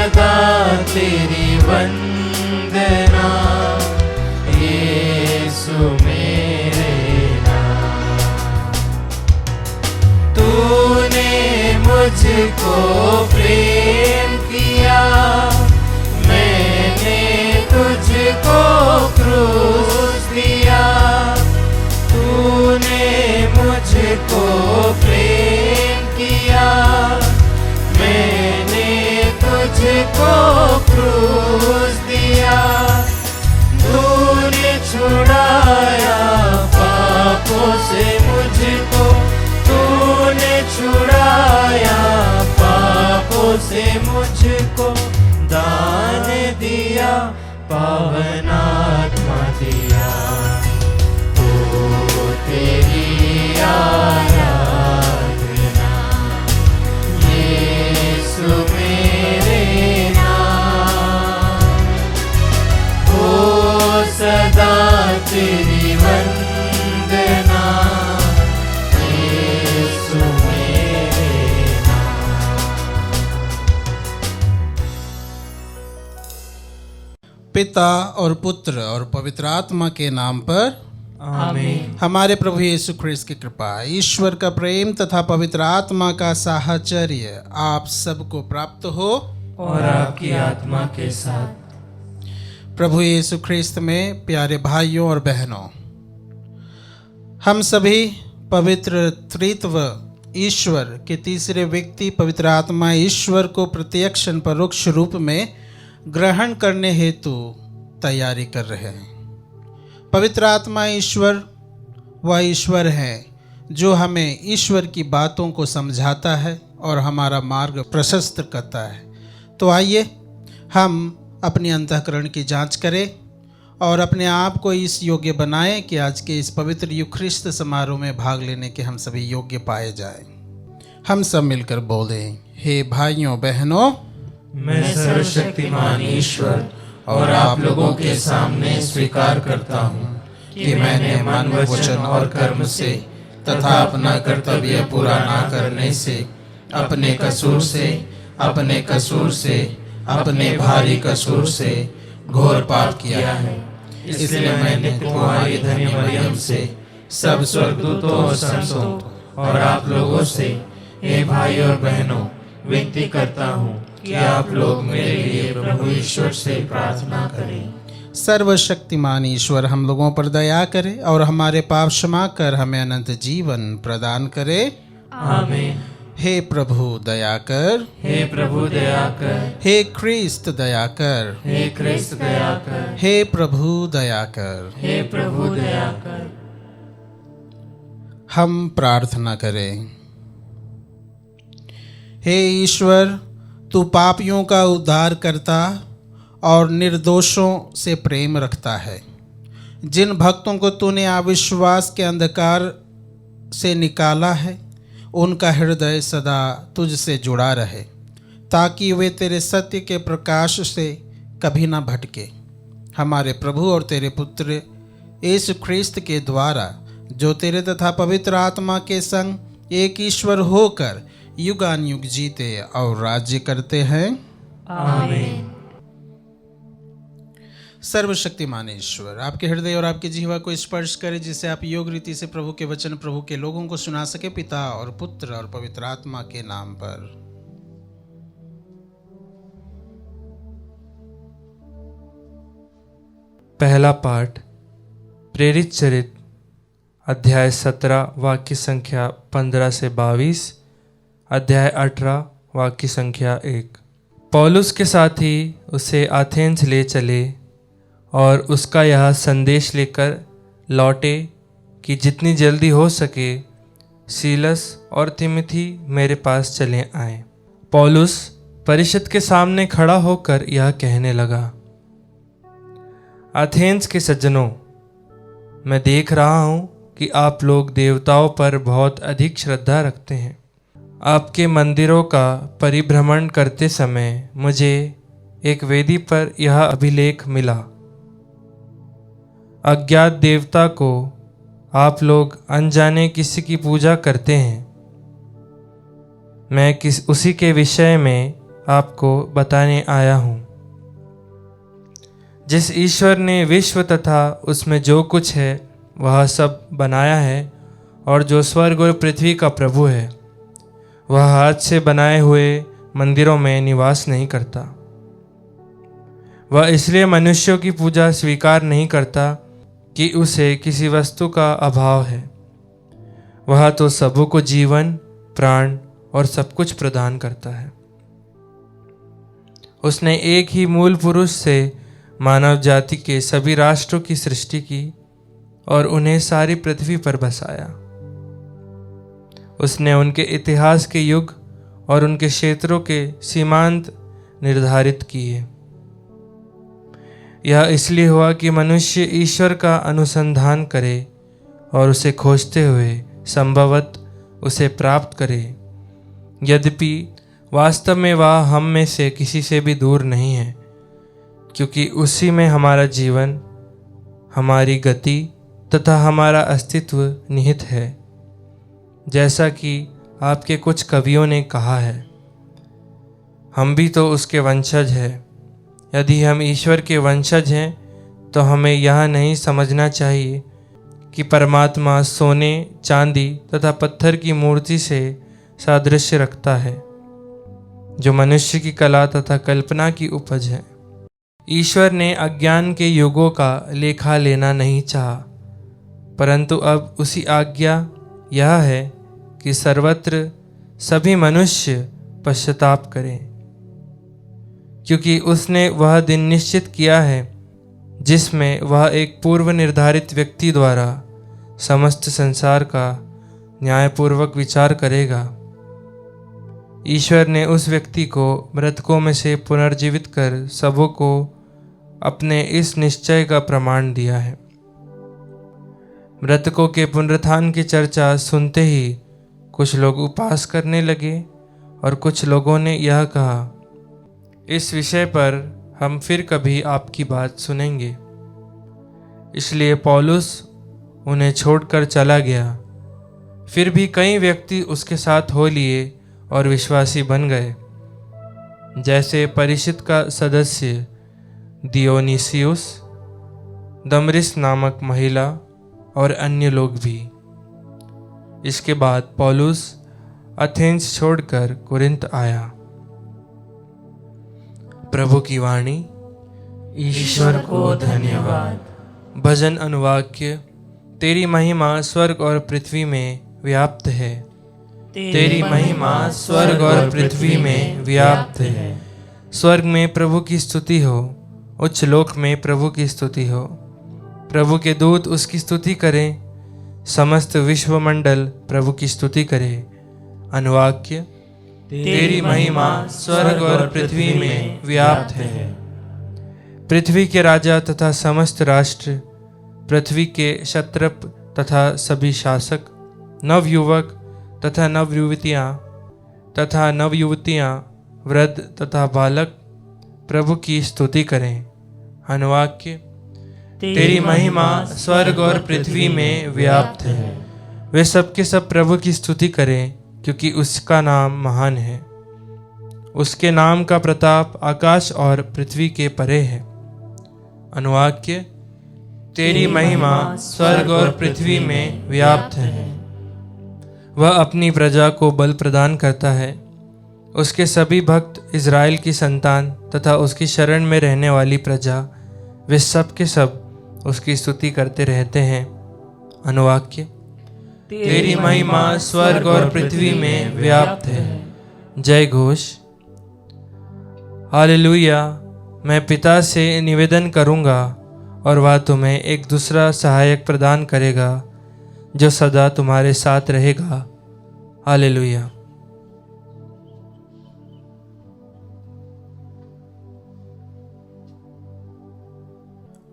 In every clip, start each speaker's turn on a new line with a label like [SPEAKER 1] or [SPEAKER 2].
[SPEAKER 1] सदा तेरी वंदना, यीशु मेरे नाम। तूने मुझको प्रेम किया, मैंने तुझको क्रूस दिया। तूने मुझको प्रेम किया, मैंने तुझको क्रूस दिया। तूने छुड़ाया पापों से मुझको, तूने छुड़ाया पापों से मुझको। दान दिया, पावन आत्मा दिया, ओ तेरी आराधना, यीशु मेरे नाम। ओ सदा तेरी वंदना, यीशु मेरे नाम।
[SPEAKER 2] पिता और पुत्र और पवित्र आत्मा के नाम पर
[SPEAKER 1] आमीन।
[SPEAKER 2] हमारे प्रभु यीशु ख्रिस्त की कृपा, ईश्वर का प्रेम तथा पवित्र आत्मा का साहचर्य आप सबको प्राप्त हो
[SPEAKER 1] और आपकी आत्मा के साथ।
[SPEAKER 2] प्रभु यीशु ख्रिस्त में प्यारे भाइयों और बहनों, हम सभी पवित्र त्रित्व ईश्वर के तीसरे व्यक्ति पवित्र आत्मा ईश्वर को प्रत्यक्ष परोक्ष रूप में ग्रहण करने हेतु तैयारी कर रहे हैं। पवित्र आत्मा ईश्वर वह ईश्वर है जो हमें ईश्वर की बातों को समझाता है और हमारा मार्ग प्रशस्त करता है। तो आइए हम अपनी अंतःकरण की जांच करें और अपने आप को इस योग्य बनाएं कि आज के इस पवित्र यूखरिस्त समारोह में भाग लेने के हम सभी योग्य पाए जाएं। हम सब मिलकर बोलें, हे भाइयों बहनों,
[SPEAKER 1] मैं सर्वशक्तिमान ईश्वर और आप लोगों के सामने स्वीकार करता हूँ कि मैंने मन, वचन और कर्म से तथा अपना कर्तव्य पूरा ना करने से, अपने कसूर से, अपने भारी कसूर से घोर पाप किया है। इसलिए मैंने तुम्हारी धन्य मरियम से, सब स्वर्गदूतों और संतों और आप लोगों से, हे भाई और बहनों, विनती करता हूँ कि आप लोग मेरे लिए प्रभु ईश्वर से प्रार्थना करें।
[SPEAKER 2] सर्वशक्तिमान ईश्वर हम लोगों पर दया करे और हमारे पाप क्षमा कर हमें अनंत जीवन प्रदान करे।
[SPEAKER 1] आमीन।
[SPEAKER 2] हे प्रभु दया कर,
[SPEAKER 1] हे प्रभु दया कर,
[SPEAKER 2] हे ख्रिस्त दया कर,
[SPEAKER 1] हे ख्रिस्त दया कर,
[SPEAKER 2] हे प्रभु दया कर।
[SPEAKER 1] हे प्रभु दया कर।
[SPEAKER 2] हम प्रार्थना करें। हे ईश्वर, तू पापियों का उद्धार करता और निर्दोषों से प्रेम रखता है। जिन भक्तों को तूने अविश्वास के अंधकार से निकाला है, उनका हृदय सदा तुझसे जुड़ा रहे, ताकि वे तेरे सत्य के प्रकाश से कभी ना भटके। हमारे प्रभु और तेरे पुत्र यीशु ख्रिस्त के द्वारा, जो तेरे तथा पवित्र आत्मा के संग एक ईश्वर होकर युगानुयुग जीते और राज्य करते हैं।
[SPEAKER 1] आमीन।
[SPEAKER 2] सर्वशक्तिमान ईश्वर आपके हृदय और आपके जीवा को स्पर्श करे, जिससे आप योग रीति से प्रभु के वचन प्रभु के लोगों को सुना सके। पिता और पुत्र और पवित्र आत्मा के नाम पर।
[SPEAKER 3] पहला पाठ प्रेरित चरित अध्याय 17 वाक्य संख्या 15 से 22, अध्याय 18 वाक्य संख्या 1। पौलुस के साथी उसे एथेंस ले चले और उसका यह संदेश लेकर लौटे कि जितनी जल्दी हो सके सीलस और तिमोथी मेरे पास चले आएं। पौलुस परिषद के सामने खड़ा होकर यह कहने लगा, एथेंस के सज्जनों, मैं देख रहा हूँ कि आप लोग देवताओं पर बहुत अधिक श्रद्धा रखते हैं। आपके मंदिरों का परिभ्रमण करते समय मुझे एक वेदी पर यह अभिलेख मिला, अज्ञात देवता को आप लोग अनजाने किसी की पूजा करते हैं। मैं उसी के विषय में आपको बताने आया हूँ। जिस ईश्वर ने विश्व तथा उसमें जो कुछ है वह सब बनाया है, और जो स्वर्ग और पृथ्वी का प्रभु है, वह हाथ से बनाए हुए मंदिरों में निवास नहीं करता। वह इसलिए मनुष्यों की पूजा स्वीकार नहीं करता कि उसे किसी वस्तु का अभाव है। वह तो सबों को जीवन, प्राण और सब कुछ प्रदान करता है। उसने एक ही मूल पुरुष से मानव जाति के सभी राष्ट्रों की सृष्टि की और उन्हें सारी पृथ्वी पर बसाया। उसने उनके इतिहास के युग और उनके क्षेत्रों के सीमांत निर्धारित किए। यह इसलिए हुआ कि मनुष्य ईश्वर का अनुसंधान करे और उसे खोजते हुए संभवतः उसे प्राप्त करे। यद्यपि वास्तव में वह हम में से किसी से भी दूर नहीं है, क्योंकि उसी में हमारा जीवन, हमारी गति तथा हमारा अस्तित्व निहित है। जैसा कि आपके कुछ कवियों ने कहा है, हम भी तो उसके वंशज हैं। यदि हम ईश्वर के वंशज हैं तो हमें यह नहीं समझना चाहिए कि परमात्मा सोने, चांदी तथा पत्थर की मूर्ति से सादृश्य रखता है, जो मनुष्य की कला तथा कल्पना की उपज है। ईश्वर ने अज्ञान के युगों का लेखा लेना नहीं चाहा, परंतु अब उसी आज्ञा यह है कि सर्वत्र सभी मनुष्य पश्चाताप करें, क्योंकि उसने वह दिन निश्चित किया है जिसमें वह एक पूर्व निर्धारित व्यक्ति द्वारा समस्त संसार का न्यायपूर्वक विचार करेगा। ईश्वर ने उस व्यक्ति को मृतकों में से पुनर्जीवित कर सबों को अपने इस निश्चय का प्रमाण दिया है। मृतकों के पुनरुत्थान की चर्चा सुनते ही कुछ लोग उपवास करने लगे और कुछ लोगों ने यह कहा, इस विषय पर हम फिर कभी आपकी बात सुनेंगे। इसलिए पौलुस उन्हें छोड़कर चला गया। फिर भी कई व्यक्ति उसके साथ हो लिए और विश्वासी बन गए, जैसे परिषद का सदस्य दियोनीसियुस, दमरिस नामक महिला और अन्य लोग भी। इसके बाद पौलुस एथेंस छोड़कर कुरिन्थ आया। प्रभु की वाणी।
[SPEAKER 1] ईश्वर को धन्यवाद।
[SPEAKER 3] भजन अनुवाक्य। तेरी महिमा स्वर्ग और पृथ्वी में व्याप्त है। तेरी महिमा स्वर्ग और पृथ्वी में व्याप्त है। स्वर्ग में प्रभु की स्तुति हो, उच्च लोक में प्रभु की स्तुति हो। प्रभु के दूत उसकी स्तुति करें, समस्त विश्वमंडल प्रभु की स्तुति करे। अनुवाक्य। तेरी महिमा स्वर्ग और पृथ्वी में व्याप्त है। पृथ्वी के राजा तथा समस्त राष्ट्र, पृथ्वी के क्षत्रप तथा सभी शासक, नवयुवक तथा नवयुवतियाँ, वृद्ध तथा बालक प्रभु की स्तुति करें। अनुवाक्य। तेरी महिमा स्वर्ग और पृथ्वी में व्याप्त है। वे सबके सब प्रभु की स्तुति करें, क्योंकि उसका नाम महान है। उसके नाम का प्रताप आकाश और पृथ्वी के परे है। अनुवाक्य। तेरी महिमा स्वर्ग और पृथ्वी में व्याप्त है। वह अपनी प्रजा को बल प्रदान करता है। उसके सभी भक्त, इज़राइल की संतान तथा उसकी शरण में रहने वाली प्रजा, वे सब के सब उसकी स्तुति करते रहते हैं। अनुवाक्य। तेरी महिमा स्वर्ग और पृथ्वी में व्याप्त है। जय घोष। हालेलुया। मैं पिता से निवेदन करूंगा और वह तुम्हें एक दूसरा सहायक प्रदान करेगा, जो सदा तुम्हारे साथ रहेगा। हालेलुया।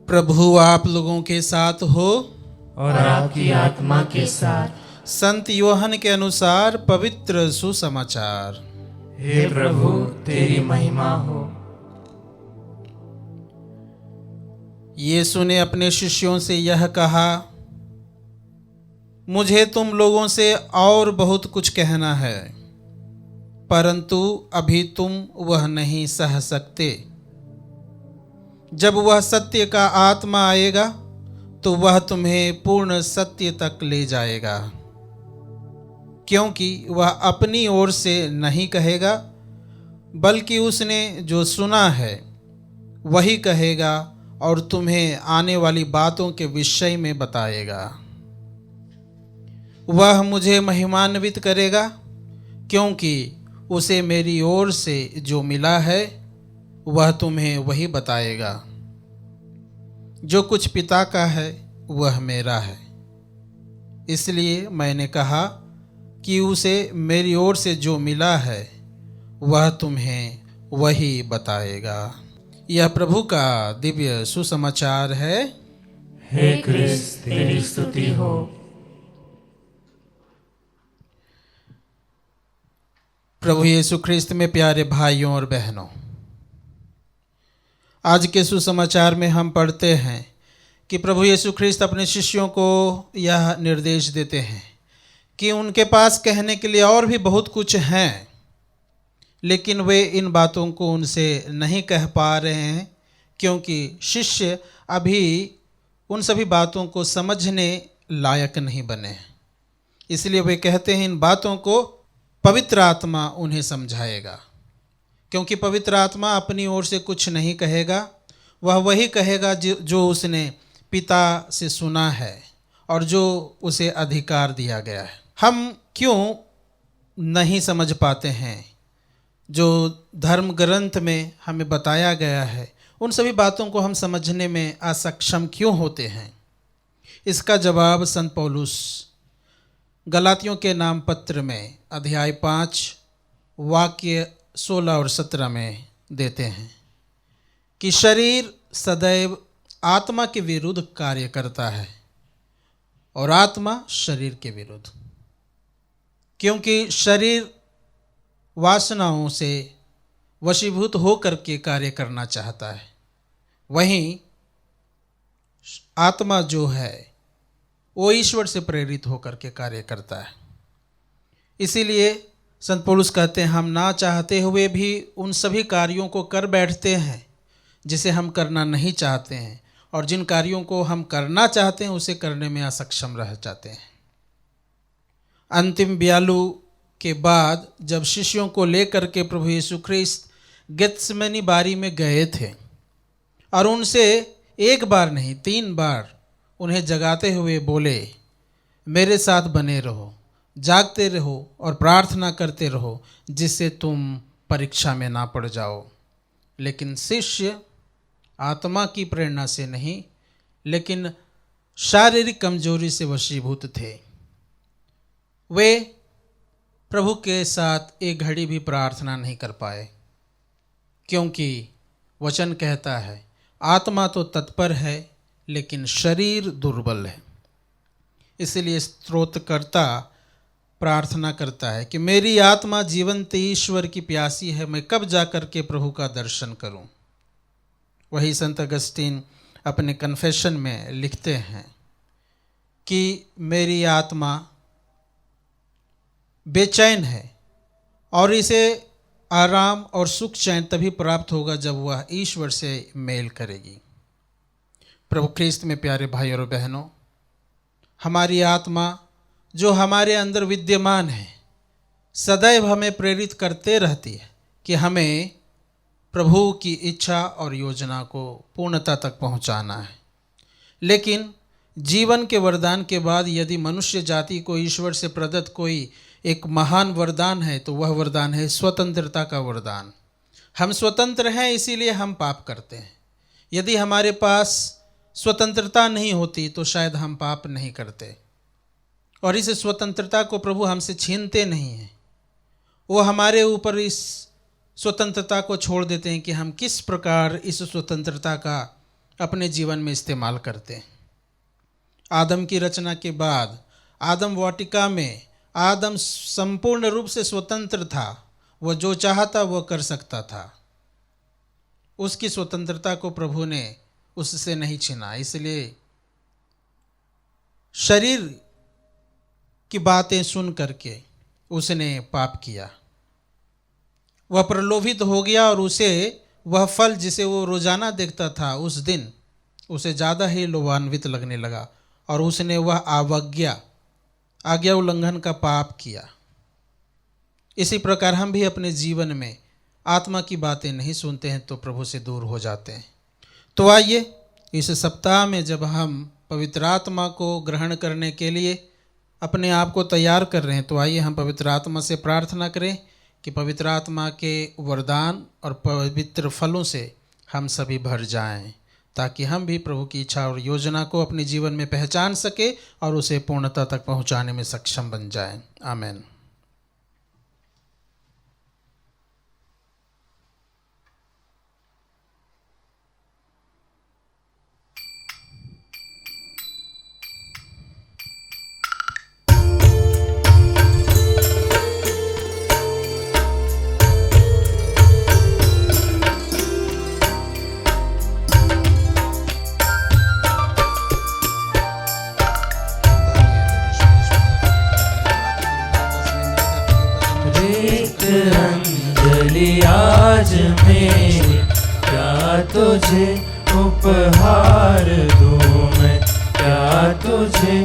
[SPEAKER 2] प्रभु आप लोगों के साथ हो
[SPEAKER 1] और आपकी आत्मा के साथ।
[SPEAKER 2] संत योहन के अनुसार पवित्र सुसमाचार।
[SPEAKER 1] हे प्रभु, तेरी महिमा हो।
[SPEAKER 2] यीशु ने अपने शिष्यों से यह कहा, मुझे तुम लोगों से और बहुत कुछ कहना है, परंतु अभी तुम वह नहीं सह सकते। जब वह सत्य का आत्मा आएगा तो वह तुम्हें पूर्ण सत्य तक ले जाएगा, क्योंकि वह अपनी ओर से नहीं कहेगा, बल्कि उसने जो सुना है वही कहेगा और तुम्हें आने वाली बातों के विषय में बताएगा। वह मुझे महिमान्वित करेगा, क्योंकि उसे मेरी ओर से जो मिला है वह तुम्हें वही बताएगा। जो कुछ पिता का है वह मेरा है, इसलिए मैंने कहा कि उसे मेरी ओर से जो मिला है वह तुम्हें वही बताएगा। यह प्रभु का दिव्य सुसमाचार है।
[SPEAKER 1] हे क्रिस्त, तेरी स्तुति हो।
[SPEAKER 2] प्रभु यीशु ख्रिस्त में प्यारे भाइयों और बहनों, आज के सुसमाचार में हम पढ़ते हैं कि प्रभु यीशु ख्रिस्त अपने शिष्यों को यह निर्देश देते हैं कि उनके पास कहने के लिए और भी बहुत कुछ हैं, लेकिन वे इन बातों को उनसे नहीं कह पा रहे हैं, क्योंकि शिष्य अभी उन सभी बातों को समझने लायक नहीं बने हैं। इसलिए वे कहते हैं इन बातों को पवित्र आत्मा उन्हें समझाएगा, क्योंकि पवित्र आत्मा अपनी ओर से कुछ नहीं कहेगा, वह वही कहेगा जो उसने पिता से सुना है और जो उसे अधिकार दिया गया है। हम क्यों नहीं समझ पाते हैं जो धर्म ग्रंथ में हमें बताया गया है, उन सभी बातों को हम समझने में असक्षम क्यों होते हैं? इसका जवाब संत पौलुस गलातियों के नाम पत्र में अध्याय 5 वाक्य 16 और 17 में देते हैं कि शरीर सदैव आत्मा के विरुद्ध कार्य करता है और आत्मा शरीर के विरुद्ध, क्योंकि शरीर वासनाओं से वशीभूत होकर के कार्य करना चाहता है, वहीं आत्मा जो है वो ईश्वर से प्रेरित होकर के कार्य करता है। इसीलिए संत पौलुस कहते हैं हम ना चाहते हुए भी उन सभी कार्यों को कर बैठते हैं जिसे हम करना नहीं चाहते हैं, और जिन कार्यों को हम करना चाहते हैं उसे करने में असक्षम रह जाते हैं। अंतिम ब्यालू के बाद जब शिष्यों को लेकर के प्रभु यीशु ख्रिस्त गेत्सेमनी बारी में गए थे और उनसे एक बार नहीं 3 बार उन्हें जगाते हुए बोले, मेरे साथ बने रहो, जागते रहो और प्रार्थना करते रहो, जिससे तुम परीक्षा में ना पड़ जाओ। लेकिन शिष्य आत्मा की प्रेरणा से नहीं, लेकिन शारीरिक कमजोरी से वशीभूत थे। वे प्रभु के साथ एक घड़ी भी प्रार्थना नहीं कर पाए, क्योंकि वचन कहता है आत्मा तो तत्पर है लेकिन शरीर दुर्बल है। इसलिए स्तोत्रकर्ता प्रार्थना करता है कि मेरी आत्मा जीवंत ईश्वर की प्यासी है, मैं कब जाकर के प्रभु का दर्शन करूं। वही संत अगस्तीन अपने कन्फेशन में लिखते हैं कि मेरी आत्मा बेचैन है और इसे आराम और सुख चैन तभी प्राप्त होगा जब वह ईश्वर से मेल करेगी। प्रभु ख्रिस्त में प्यारे भाई और बहनों, हमारी आत्मा जो हमारे अंदर विद्यमान है सदैव हमें प्रेरित करते रहती है कि हमें प्रभु की इच्छा और योजना को पूर्णता तक पहुंचाना है। लेकिन जीवन के वरदान के बाद यदि मनुष्य जाति को ईश्वर से प्रदत्त कोई एक महान वरदान है तो वह वरदान है स्वतंत्रता का वरदान। हम स्वतंत्र हैं, इसीलिए हम पाप करते हैं। यदि हमारे पास स्वतंत्रता नहीं होती तो शायद हम पाप नहीं करते, और इस स्वतंत्रता को प्रभु हमसे छीनते नहीं हैं। वो हमारे ऊपर इस स्वतंत्रता को छोड़ देते हैं कि हम किस प्रकार इस स्वतंत्रता का अपने जीवन में इस्तेमाल करते हैं। आदम की रचना के बाद आदम वाटिका में आदम संपूर्ण रूप से स्वतंत्र था, वह जो चाहता वह कर सकता था। उसकी स्वतंत्रता को प्रभु ने उससे नहीं छीना, इसलिए शरीर की बातें सुन करके उसने पाप किया। वह प्रलोभित हो गया और उसे वह फल जिसे वो रोजाना देखता था उस दिन उसे ज़्यादा ही लोभान्वित लगने लगा और उसने वह आज्ञा उल्लंघन का पाप किया। इसी प्रकार हम भी अपने जीवन में आत्मा की बातें नहीं सुनते हैं तो प्रभु से दूर हो जाते हैं। तो आइए इस सप्ताह में जब हम पवित्र आत्मा को ग्रहण करने के लिए अपने आप को तैयार कर रहे हैं, तो आइए हम पवित्र आत्मा से प्रार्थना करें कि पवित्र आत्मा के वरदान और पवित्र फलों से हम सभी भर जाएं, ताकि हम भी प्रभु की इच्छा और योजना को अपने जीवन में पहचान सके और उसे पूर्णता तक पहुंचाने में सक्षम बन जाएं। आमीन।
[SPEAKER 3] अंजलि आज मेरी क्या तुझे उपहार दूं मैं, क्या तुझे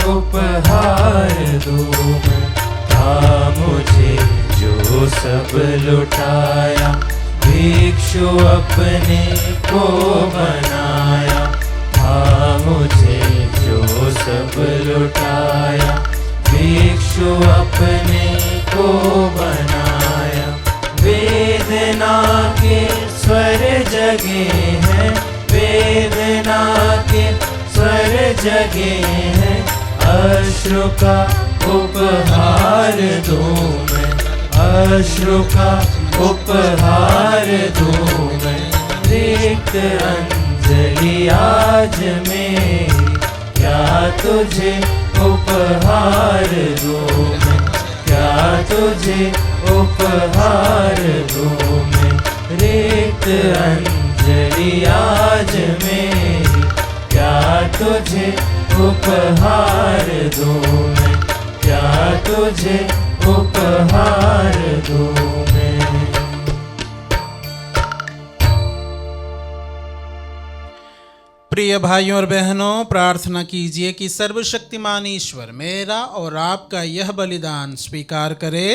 [SPEAKER 3] उपहार दूं मैं। था मुझे जो सब लुटाया, भिक्षु अपने को बनाया। था मुझे जो सब लुटाया, भिक्षु अपने को बनाया। वेदना के स्वर जगे हैं, वेदना के स्वर जगे हैं। अश्रु का उपहार दूं मैं, अश्रु का उपहार दूं मैं। रिक्त अंजलि आज मेरी क्या तुझे उपहार दूं मैं, क्या तुझे उपहार दूं मैं। रिक्त अंजलि आज मेरी क्या तुझे उपहार दूं मैं, क्या तुझे उपहार दूं मैं।
[SPEAKER 2] प्रिय भाइयों और बहनों, प्रार्थना कीजिए कि सर्वशक्तिमान ईश्वर मेरा और आपका यह बलिदान स्वीकार करे।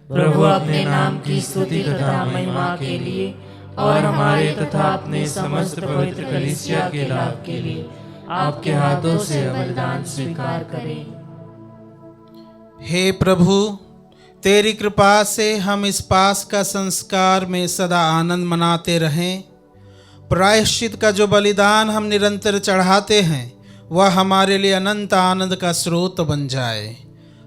[SPEAKER 1] प्रभु अपने नाम की स्तुति तथा महिमा के लिए और हमारे तथा अपने समस्त पवित्र कलीसिया के लाभ के लिए आपके हाथों से बलिदान स्वीकार करें।
[SPEAKER 2] हे प्रभु, तेरी कृपा से हम इस पास का संस्कार में सदा आनंद मनाते रहें। प्रायश्चित का जो बलिदान हम निरंतर चढ़ाते हैं वह हमारे लिए अनंत आनंद का स्रोत बन जाए।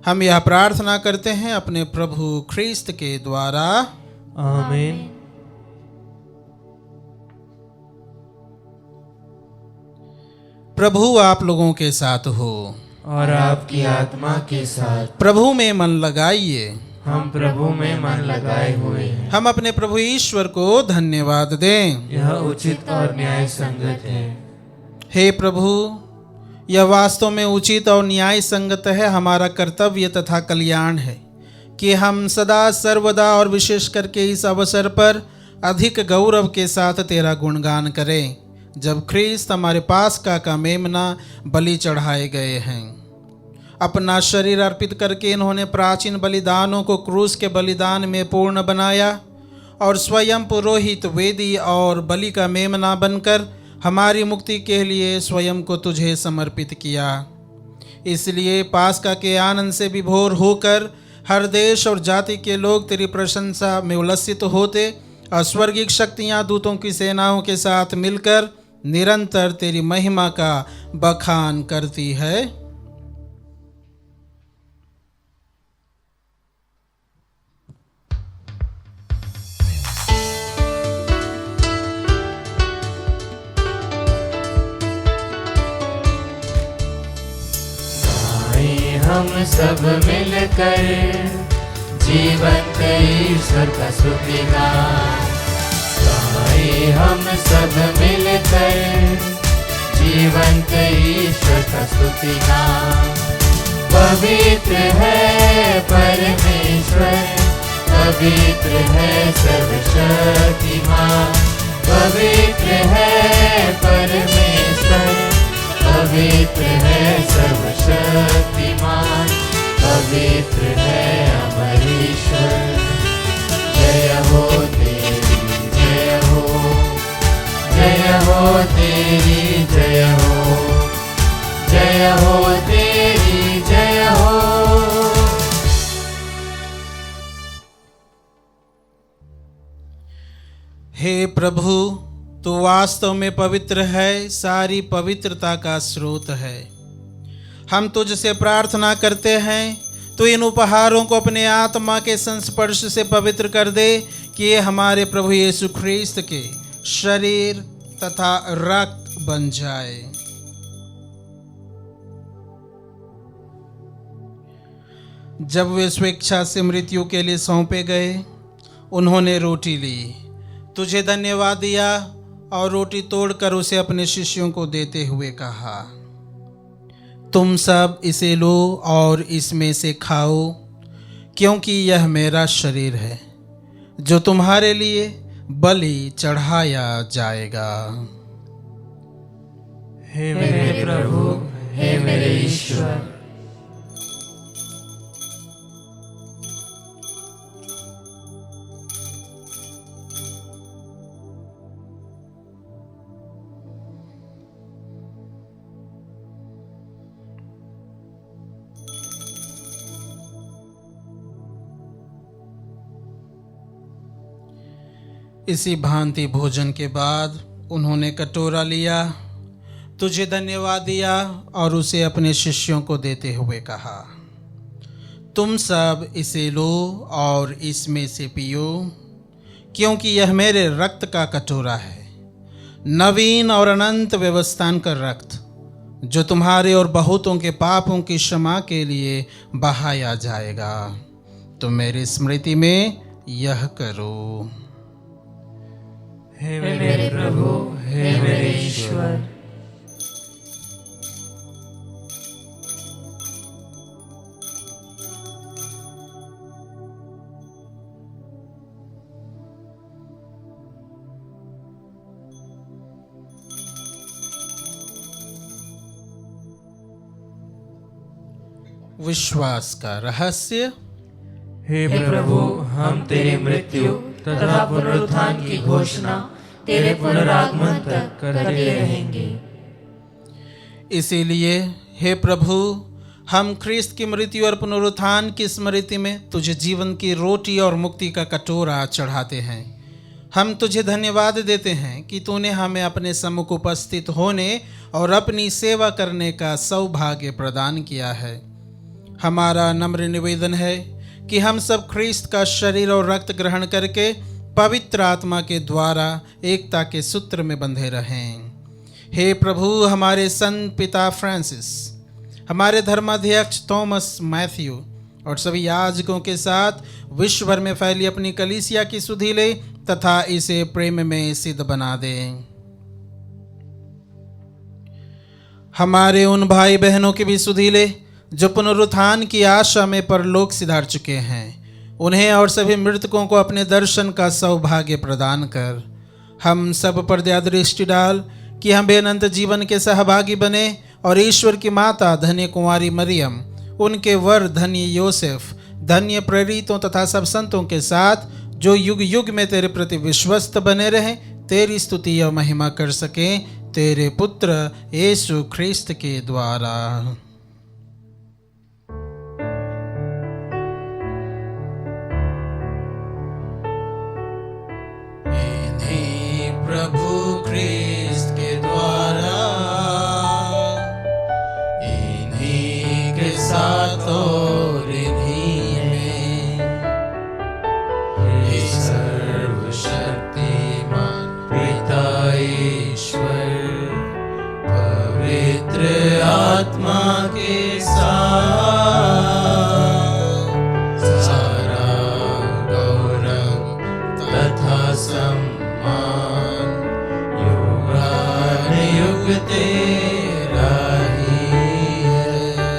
[SPEAKER 2] हम यह प्रार्थना करते हैं अपने प्रभु ख्रीस्त के द्वारा।
[SPEAKER 3] आमीन।
[SPEAKER 2] प्रभु आप लोगों के साथ हो
[SPEAKER 1] और आपकी आत्मा के साथ।
[SPEAKER 2] प्रभु में मन लगाइए।
[SPEAKER 1] हम प्रभु में मन लगाए हुए हैं।
[SPEAKER 2] हम अपने प्रभु ईश्वर को धन्यवाद दें।
[SPEAKER 1] यह उचित और न्याय संगत है।
[SPEAKER 2] हे प्रभु, यह वास्तव में उचित और न्याय संगत है, हमारा कर्तव्य तथा कल्याण है कि हम सदा सर्वदा और विशेष करके इस अवसर पर अधिक गौरव के साथ तेरा गुणगान करें, जब ख्रीस्त हमारे पास का मेमना बलि चढ़ाए गए हैं। अपना शरीर अर्पित करके इन्होंने प्राचीन बलिदानों को क्रूस के बलिदान में पूर्ण बनाया और स्वयं पुरोहित, वेदी और बलि का मेमना बनकर हमारी मुक्ति के लिए स्वयं को तुझे समर्पित किया। इसलिए पास्का के आनंद से विभोर होकर हर देश और जाति के लोग तेरी प्रशंसा में उल्लसित होते और स्वर्गीय शक्तियाँ दूतों की सेनाओं के साथ मिलकर निरंतर तेरी महिमा का बखान करती है।
[SPEAKER 1] हम सब मिलकर जीवंत ईश्वर का स्तुति गाएं। हम सब मिलकर जीवंत ईश्वर का स्तुति गाएं। पवित्र है परमेश्वर, पवित्र है सर्वशक्तिमान, पवित्र है परमेश्वर, पवित्र है सर्वशक्तिमान, पवित्र है अमर ईश्वर। जय हो तेरी जय हो, जय हो तेरी जय हो, जय हो तेरी जय हो।
[SPEAKER 2] हे प्रभु, तू वास्तव में पवित्र है, सारी पवित्रता का स्रोत है। हम तुझसे प्रार्थना करते हैं, तो इन उपहारों को अपने आत्मा के संस्पर्श से पवित्र कर दे, कि ये हमारे प्रभु यीशु ख्रीस्त के शरीर तथा रक्त बन जाए। जब वे स्वेच्छा से मृत्यु के लिए सौंपे गए, उन्होंने रोटी ली, तुझे धन्यवाद दिया और रोटी तोड़कर उसे अपने शिष्यों को देते हुए कहा, तुम सब इसे लो और इसमें से खाओ, क्योंकि यह मेरा शरीर है जो तुम्हारे लिए बलि चढ़ाया जाएगा।
[SPEAKER 1] हे मेरे प्रभु, हे मेरे ईश्वर।
[SPEAKER 2] इसी भांति भोजन के बाद उन्होंने कटोरा लिया, तुझे धन्यवाद दिया और उसे अपने शिष्यों को देते हुए कहा, तुम सब इसे लो और इसमें से पियो, क्योंकि यह मेरे रक्त का कटोरा है, नवीन और अनंत व्यवस्थान का रक्त, जो तुम्हारे और बहुतों के पापों की क्षमा के लिए बहाया जाएगा। तुम मेरी स्मृति में यह करो।
[SPEAKER 1] हे मेरे प्रभु, हे मेरे ईश्वर।
[SPEAKER 2] विश्वास का रहस्य।
[SPEAKER 3] हे
[SPEAKER 1] प्रभु, हम तेरी मृत्यु तथा पुनरुत्थान की घोषणा तेरे पुनरागमन तक करते रहेंगे।
[SPEAKER 2] इसीलिए हे प्रभु, हम ख्रीस्त की मृत्यु और पुनरुत्थान की स्मृति में तुझे जीवन की रोटी और मुक्ति का कटोरा चढ़ाते हैं। हम तुझे धन्यवाद देते हैं कि तूने हमें अपने सम्मुख उपस्थित होने और अपनी सेवा करने का सौभाग्य प्रदान किया है। हमारा नम्र निवेदन है कि हम सब ख्रीस्त का शरीर और रक्त ग्रहण करके पवित्र आत्मा के द्वारा एकता के सूत्र में बंधे रहें। हे प्रभु, हमारे संत पिता फ्रांसिस, हमारे धर्माध्यक्ष थॉमस मैथ्यू और सभी याजकों के साथ विश्व भर में फैली अपनी कलीसिया की सुधि ले तथा इसे प्रेम में सिद्ध बना दें। हमारे उन भाई बहनों की भी सुधि ले जो पुनरुत्थान की आशा में परलोक सिधार चुके हैं, उन्हें और सभी मृतकों को अपने दर्शन का सौभाग्य प्रदान कर हम सब पर दया दृष्टि डाल कि हम बेअनंत जीवन के सहभागी बने और ईश्वर की माता धन्य कुंवारी मरियम, उनके वर धन्य योसेफ, धन्य प्रेरितों तथा सब संतों के साथ जो युग युग में तेरे प्रति विश्वस्त बने रहे, तेरी स्तुति और महिमा कर सकें तेरे पुत्र यीशु ख्रीस्त के द्वारा। प्रभु ख्रीस्त के द्वारा, इन्हीं के साथ और इन्हीं में, हे सर्वशक्तिमान पिता ईश्वर, पवित्र आत्मा के साथ सारा गौरव तथा सम्मान युगानुयुग तेरा ही है।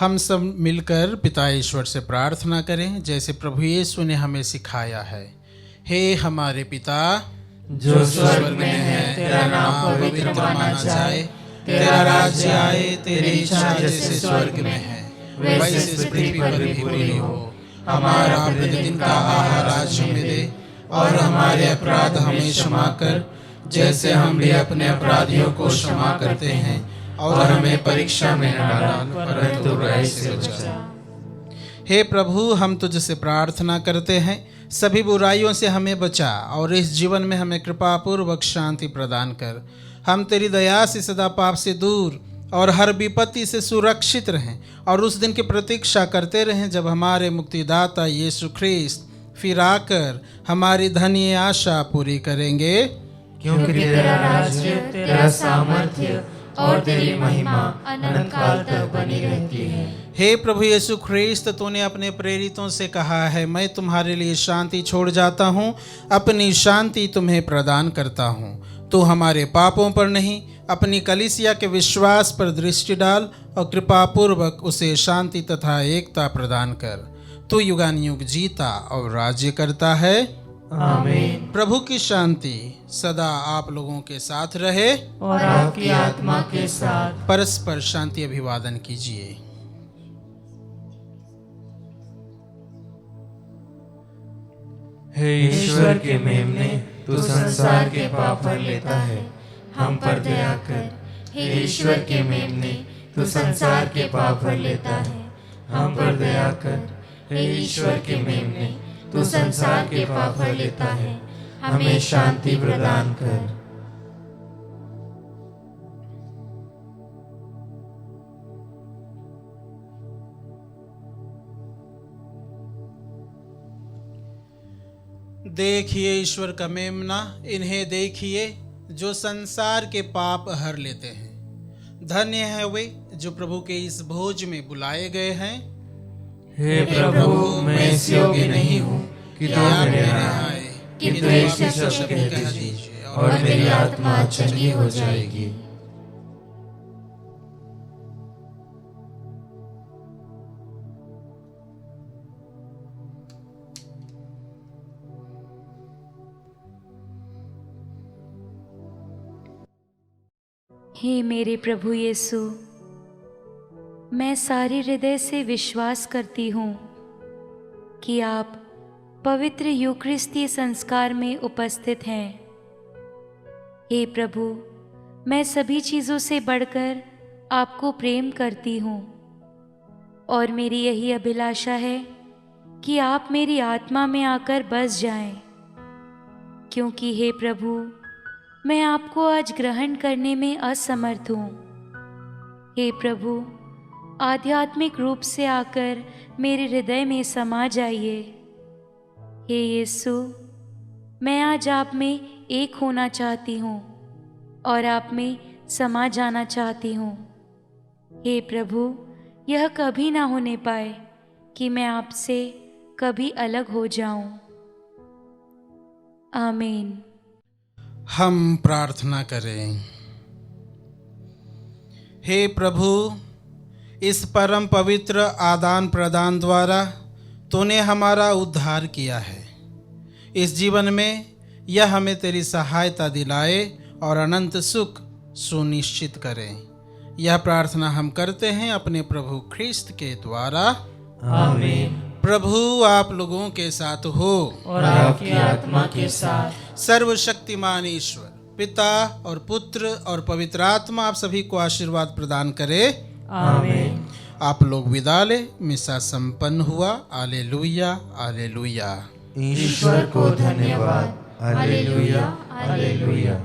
[SPEAKER 2] हम सब मिलकर पिता ईश्वर से प्रार्थना करें जैसे प्रभु यीशु ने हमें सिखाया है। हे हमारे पिता
[SPEAKER 1] जो स्वर्ग में है, तेरा नाम पवित्र माना जाए, तेरा राज्य आए, तेरी इच्छा जैसे स्वर्ग में है वैसे इस पृथ्वी पर भी पूरी हो। हमारा प्रतिदिन का आहार आज हमें दे, और हमारे अपराध हमें क्षमा कर जैसे हम भी अपने अपराधियों को क्षमा करते हैं, और हमें परीक्षा में न डाल परंतु बुराई से बचा।
[SPEAKER 2] हे प्रभु, हम तुझसे प्रार्थना करते हैं, सभी बुराइयों से हमें बचा और इस जीवन में हमें कृपा पूर्वक शांति प्रदान कर। हम तेरी दया से सदा पाप से दूर और हर विपत्ति से सुरक्षित रहें, और उस दिन की प्रतीक्षा करते रहें जब हमारे मुक्तिदाता यीशु ख्रीस्त फिर आकर हमारी धन्य आशा पूरी करेंगे।
[SPEAKER 1] क्योंकि तेरा राज्य, तेरा सामर्थ्य और तेरी महिमा अनंत काल तक बनी रहती है।
[SPEAKER 2] हे प्रभु यीशु ख्रीस्त, तूने अपने प्रेरितों से कहा है, मैं तुम्हारे लिए शांति छोड़ जाता हूँ, अपनी शांति तुम्हें प्रदान करता हूँ। तू हमारे पापों पर नहीं, अपनी कलीसिया के विश्वास पर दृष्टि डाल और कृपा पूर्वक उसे शांति तथा एकता प्रदान कर। तू युगानुयुग जीता और राज्य करता है।
[SPEAKER 1] आमीन।
[SPEAKER 2] प्रभु की शांति सदा आप लोगों के साथ रहे
[SPEAKER 1] और आपकी आत्मा के साथ।
[SPEAKER 2] परस्पर शांति अभिवादन कीजिए।
[SPEAKER 3] हे
[SPEAKER 1] ईश्वर के मेमने, तू संसार के पाप भर लेता है, हम पर दया कर। हे ईश्वर के मेमने, तू संसार के पाप भर लेता है, हम पर दया कर। हे ईश्वर के मेमने, तू संसार के पाप भर लेता है, हमें शांति प्रदान कर।
[SPEAKER 2] देखिए ईश्वर का मेमना, इन्हें देखिए जो संसार के पाप हर लेते हैं। धन्य है वे जो प्रभु के इस भोज में बुलाए गए हैं।
[SPEAKER 3] हे
[SPEAKER 1] प्रभु, मैं इस योग्य नहीं हूँ कि तू
[SPEAKER 2] आप
[SPEAKER 1] मेरे
[SPEAKER 2] मेरे
[SPEAKER 1] यहाँ
[SPEAKER 2] आए,
[SPEAKER 1] किंतु एक ही शब्द कह दीजिए और मेरी आत्मा चंगी हो जाएगी।
[SPEAKER 4] हे मेरे प्रभु यीशु, मैं सारे हृदय से विश्वास करती हूँ कि आप पवित्र यूकरिस्तीय संस्कार में उपस्थित हैं। हे प्रभु, मैं सभी चीज़ों से बढ़कर आपको प्रेम करती हूँ, और मेरी यही अभिलाषा है कि आप मेरी आत्मा में आकर बस जाएं, क्योंकि हे प्रभु, मैं आपको आज ग्रहण करने में असमर्थ हूँ। हे प्रभु, आध्यात्मिक रूप से आकर मेरे हृदय में समा जाइए। हे यीशु, मैं आज आप में एक होना चाहती हूँ और आप में समा जाना चाहती हूँ। हे प्रभु, यह कभी ना होने पाए कि मैं आपसे कभी अलग हो जाऊं। आमीन।
[SPEAKER 2] हम प्रार्थना करें। हे प्रभु, इस परम पवित्र आदान प्रदान द्वारा तूने हमारा उद्धार किया है। इस जीवन में यह हमें तेरी सहायता दिलाए और अनंत सुख सुनिश्चित करें। यह प्रार्थना हम करते हैं अपने प्रभु ख्रीस्त के द्वारा।
[SPEAKER 1] आमीन।
[SPEAKER 2] प्रभु आप लोगों के साथ हो
[SPEAKER 1] और आपकी आत्मा के साथ।
[SPEAKER 2] सर्वशक्तिमान ईश्वर पिता और पुत्र और पवित्र आत्मा आप सभी को आशीर्वाद प्रदान करे।
[SPEAKER 1] आमीन।
[SPEAKER 2] आप लोग विदा ले। मिसा संपन्न हुआ। Hallelujah, hallelujah.
[SPEAKER 1] ईश्वर को धन्यवाद। Hallelujah, hallelujah.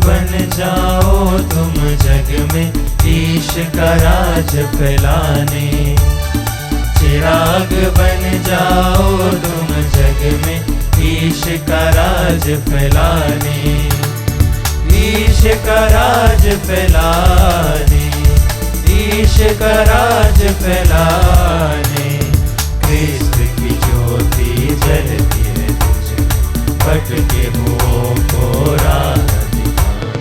[SPEAKER 1] बन जाओ तुम जग में ईश का राज फैलाने। चिराग बन जाओ तुम जग में, ईश का राज फैलाने, ईश का राज फैलाने, ईश का राज फैलाने। क्रिस्त की ज्योति जलती है तुझ, भटके हुओं को राह दिखाने।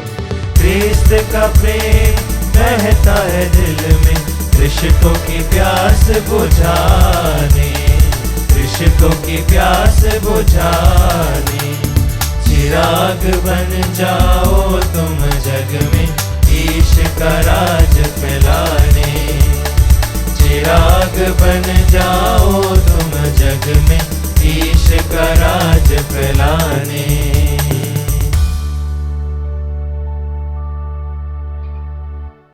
[SPEAKER 1] क्रिस्त का प्रेम बहता है दिल में, रिश्तों की प्यास बुझाने, रिश्तों की प्यास बुझाने। चिराग बन जाओ तुम जग में, ईश का राज फैलाने, चिराग बन जाओ